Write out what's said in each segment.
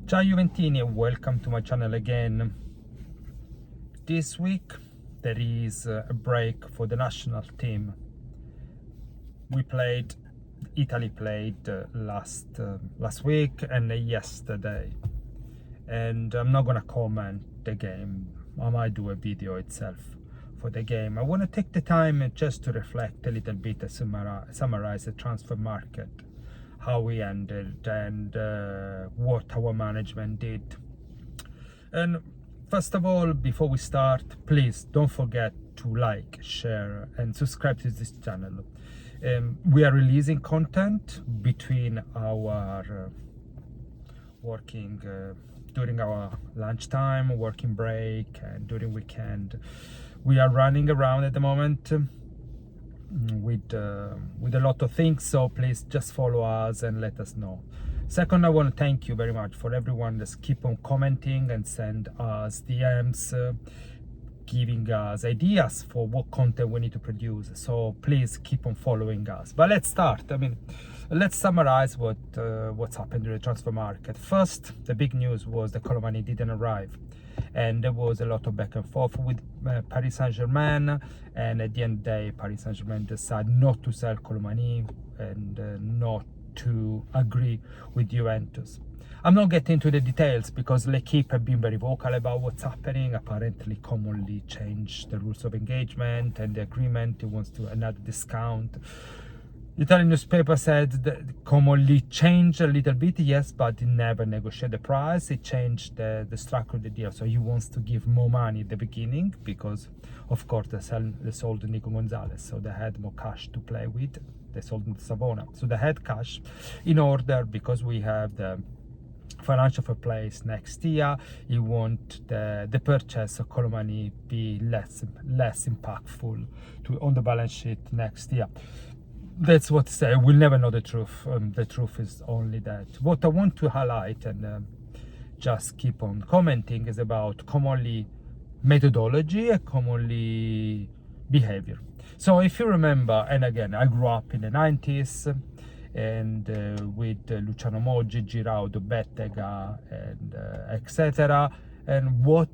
Ciao Juventini, welcome to my channel again. This week there is a break for the national team. Italy played last week and yesterday, and I'm not gonna comment the game. I might do a video itself for the game. I want to take the time just to reflect a little bit and summarize the transfer market, how we ended, and what our management did. And first of all, before we start, please don't forget to like, share and subscribe to this channel. We are releasing content between our working during our lunchtime, working break, and during weekend. We are running around at the moment with a lot of things, so please just follow us and let us know. Second, I want to thank you very much for everyone that's keep on commenting and send us DMs, giving us ideas for what content we need to produce. So please keep on following us. But let's start. Let's summarize what's happened in the transfer market. First, the big news was that Colomani didn't arrive, and there was a lot of back and forth with Paris Saint-Germain, and at the end of the day Paris Saint-Germain decided not to sell Colomani and not to agree with Juventus. I'm not getting into the details because L'Equipe have been very vocal about what's happening. Apparently commonly changed the rules of engagement and the agreement. It wants to another discount. Italian newspaper said that commonly changed a little bit, yes, but it never negotiated the price. It changed the structure of the deal. So he wants to give more money at the beginning because, of course, they sold Nico Gonzalez, so they had more cash to play with. They sold Savona, so they had cash in order, because we have the financial fair play next year. You want the purchase of Colomani be less impactful on the balance sheet next year. That's what to say. We'll never know the truth. The truth is only that. What I want to highlight and just keep on commenting is about commonly methodology and commonly behavior. So if you remember, and again, I grew up in the 90s and with Luciano Moggi, Giraudo, Bettega, and etc. And what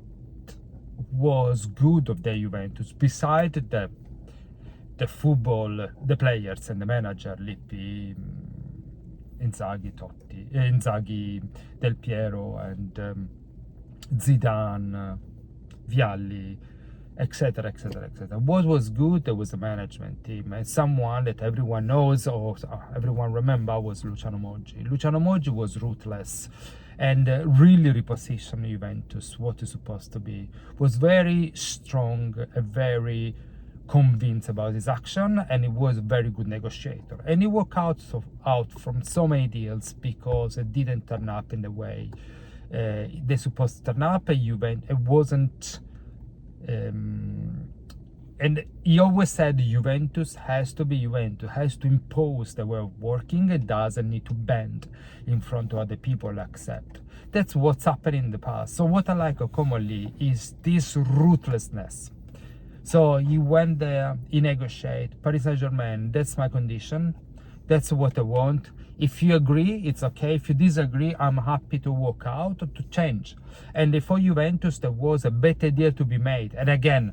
was good of the Juventus, beside the football, the players and the manager, Lippi, Inzaghi, Del Piero, and Zidane, Vialli, etc, etc, etc. What was good, there was the management team, and someone that everyone knows or everyone remember was Luciano Moggi. Luciano Moggi was ruthless and really repositioned Juventus what is supposed to be. Was very strong, very convinced about his action, and he was a very good negotiator, and he worked out from so many deals because it didn't turn up in the way they supposed to turn up. It wasn't and he always said Juventus has to be Juventus, has to impose the way of working. It doesn't need to bend in front of other people accept. That's what's happened in the past. So what I like of commonly is this ruthlessness. So he went there, he negotiated. Paris Saint-Germain, that's my condition, that's what I want. If you agree, it's okay. If you disagree, I'm happy to walk out or to change. And for Juventus, there was a better deal to be made. And again,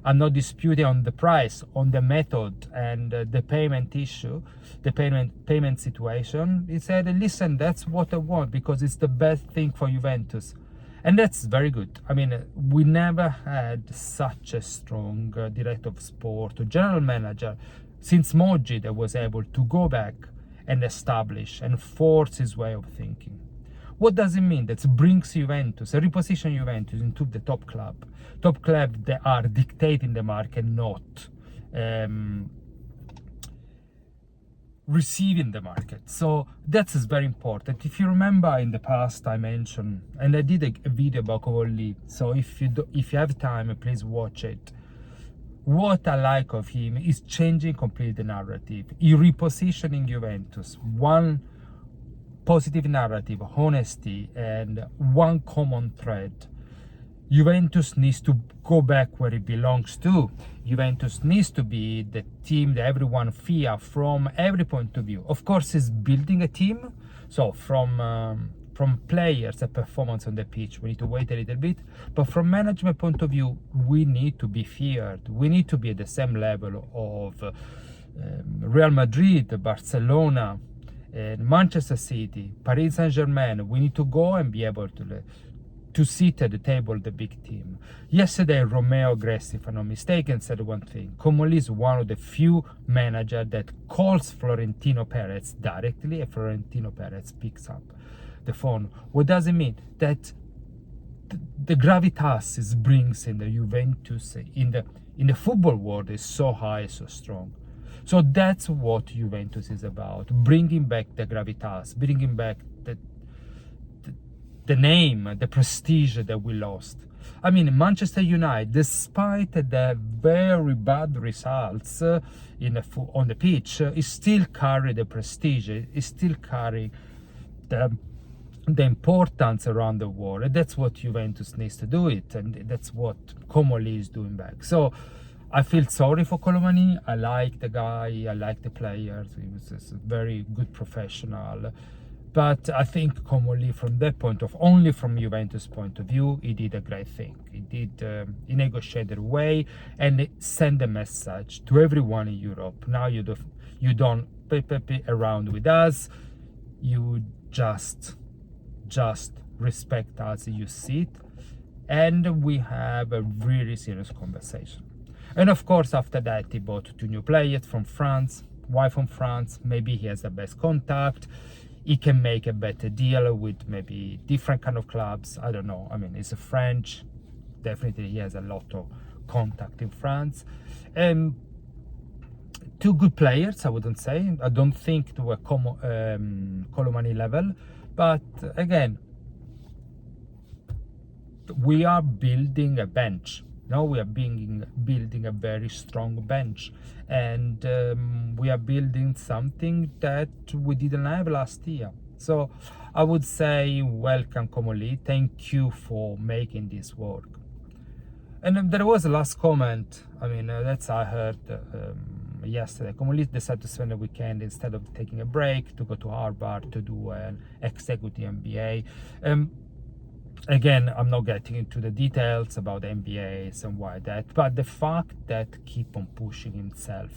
I'm not disputing on the price, on the method and the payment issue, the payment situation. He said, listen, that's what I want because it's the best thing for Juventus. And that's very good. I mean, we never had such a strong director of sport or general manager since Moggi that was able to go back and establish and force his way of thinking. What does it mean? That brings Juventus, reposition Juventus into the top club that are dictating the market, not receiving the market. So that is very important. If you remember in the past, I mentioned, and I did a video about Covolli, so if you have time, please watch it. What I like of him is changing completely the narrative. He repositioning Juventus, one positive narrative, honesty, and one common thread. Juventus needs to go back where it belongs to. Juventus needs to be the team that everyone fears from every point of view. Of course, it's building a team. So from From players, a performance on the pitch, we need to wait a little bit. But from management point of view, we need to be feared. We need to be at the same level of Real Madrid, Barcelona, Manchester City, Paris Saint-Germain. We need to go and be able to sit at the table, the big team. Yesterday, Romeo Gresi, if I'm not mistaken, said one thing. Comolli is one of the few managers that calls Florentino Perez directly, and Florentino Perez picks up the phone. What does it mean? That the gravitas it brings in the Juventus, in the football world, is so high, so strong. So that's what Juventus is about, bringing back the gravitas, bringing back the name, the prestige that we lost. I mean, Manchester United, despite the very bad results on the pitch, is still carry the prestige, is still carry the importance around the world. And that's what Juventus needs to do it, and that's what Comolli is doing back. So I feel sorry for Colomani. I like the guy, I like the players. He was a very good professional. But I think Comolli, from that point of, only from Juventus point of view, he did a great thing. He negotiated away and sent a message to everyone in Europe. Now you don't pay around with us. You just respect us. You sit, and we have a really serious conversation. And of course, after that, he bought 2 new players from France. Why from France? Maybe he has the best contact. He can make a better deal with maybe different kind of clubs. I don't know. I mean, he's a French. Definitely, he has a lot of contact in France. And 2 good players, I wouldn't say. I don't think to a Colomani level. But again, we are building a bench. Now we are building a very strong bench, and we are building something that we didn't have last year. So I would say welcome Comolli. Thank you for making this work. And there was a last comment. I mean, that's I heard yesterday. Comolli decided to spend the weekend, instead of taking a break, to go to Harvard to do an executive MBA. Again, I'm not getting into the details about MBAs and why that, but the fact that keep on pushing himself,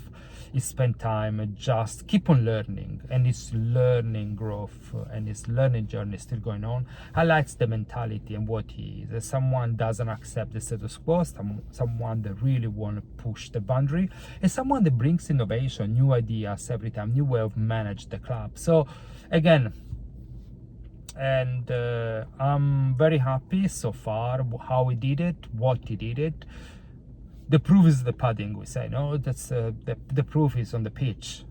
he spend time just keep on learning, and his learning growth and his learning journey is still going on, highlights the mentality and what he is. As someone doesn't accept the status quo, someone that really want to push the boundary, and someone that brings innovation, new ideas every time, new way of manage the club. So again, and I'm very happy so far how he did it, what he did it. The proof is the pudding, we say. No, that's the proof is on the pitch.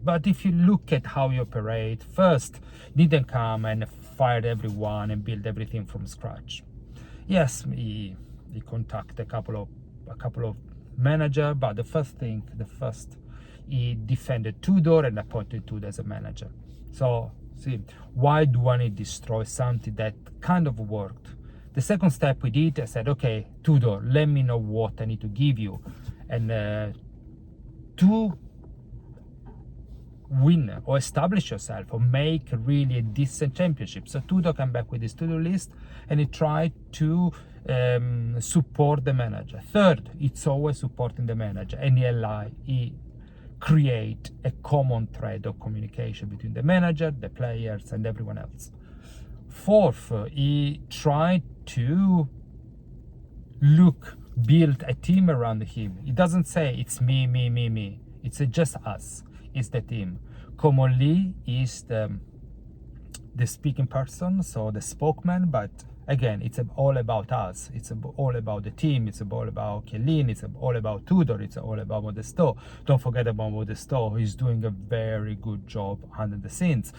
But if you look at how he operate, first didn't come and fired everyone and build everything from scratch. Yes, he contacted a couple of manager, but the first he defended Tudor and appointed Tudor as a manager. So see, why do I need to destroy something that kind of worked? The second step we did, I said, okay, Tudor, let me know what I need to give you, and to win or establish yourself or make really a decent championship. So Tudor came back with his to-do list, and he tried to support the manager. Third, it's always supporting the manager, and he create a common thread of communication between the manager, the players, and everyone else. Fourth, he tried to build a team around him. He doesn't say it's me. It's just us. It's the team. Comolli is the speaking person, so the spokesman, but again, it's all about us. It's all about the team. It's all about Chiellini. It's all about Tudor. It's all about Modesto. Don't forget about Modesto. He's doing a very good job under the scenes.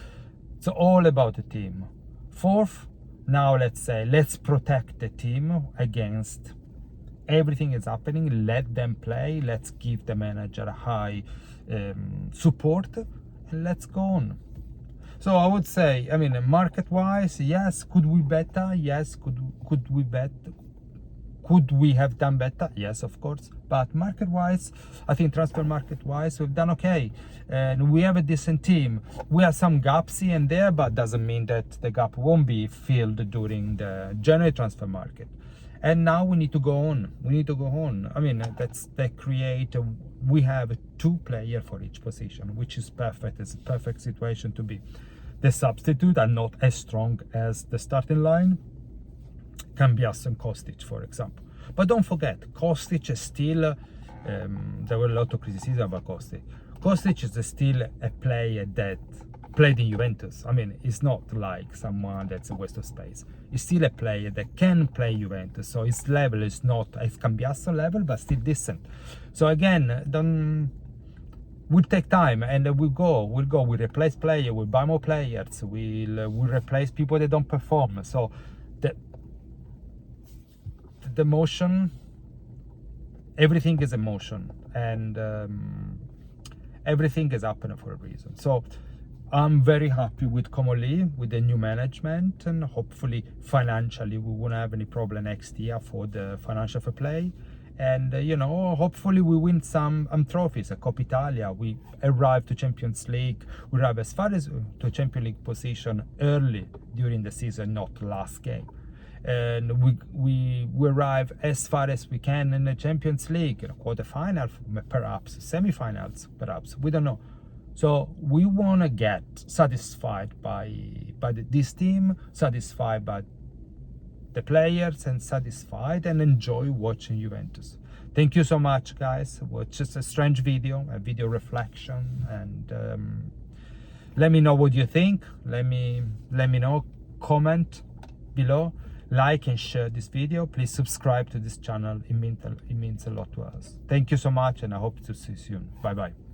It's all about the team. Fourth, now let's protect the team against everything is happening. Let them play. Let's give the manager a high support, and let's go on. So I would say, I mean, market-wise, yes. Could we better? Yes. Could we bet? Could we have done better? Yes, of course. But market-wise, I think transfer market-wise, we've done okay. And we have a decent team. We have some gaps here and there, but doesn't mean that the gap won't be filled during the January transfer market. And now we need to go on. We need to go on. I mean, we have 2 players for each position, which is perfect. It's a perfect situation to be. The substitute are not as strong as the starting line. Cambiasso and Kostic, for example. But don't forget, Kostic is still, there were a lot of criticism about Kostic. Kostic is still a player that played in Juventus. I mean, it's not like someone that's a waste of space. He's still a player that can play Juventus. So his level is not as Cambiasso level, but still decent. So again, we'll take time, and we'll replace players, we'll buy more players, we'll replace people that don't perform. So the motion, everything is emotion, and everything is happening for a reason. So I'm very happy with Comolli, with the new management, and hopefully financially we won't have any problem next year for the financial fair play. And hopefully we win some trophies, a Coppa Italia. We arrive to Champions League. We arrive as far as to Champions League position early during the season, not last game. And we arrive as far as we can in the Champions League, quarterfinal, perhaps semi-finals, perhaps, we don't know. So we want to get satisfied by this team, satisfied by the players, and satisfied and enjoy watching Juventus. Thank you so much, guys. It was just a strange video, a video reflection, and let me know what you think. Let me know, comment below, like and share this video. Please subscribe to this channel. It means a lot to us. Thank you so much, and I hope to see you soon. Bye bye.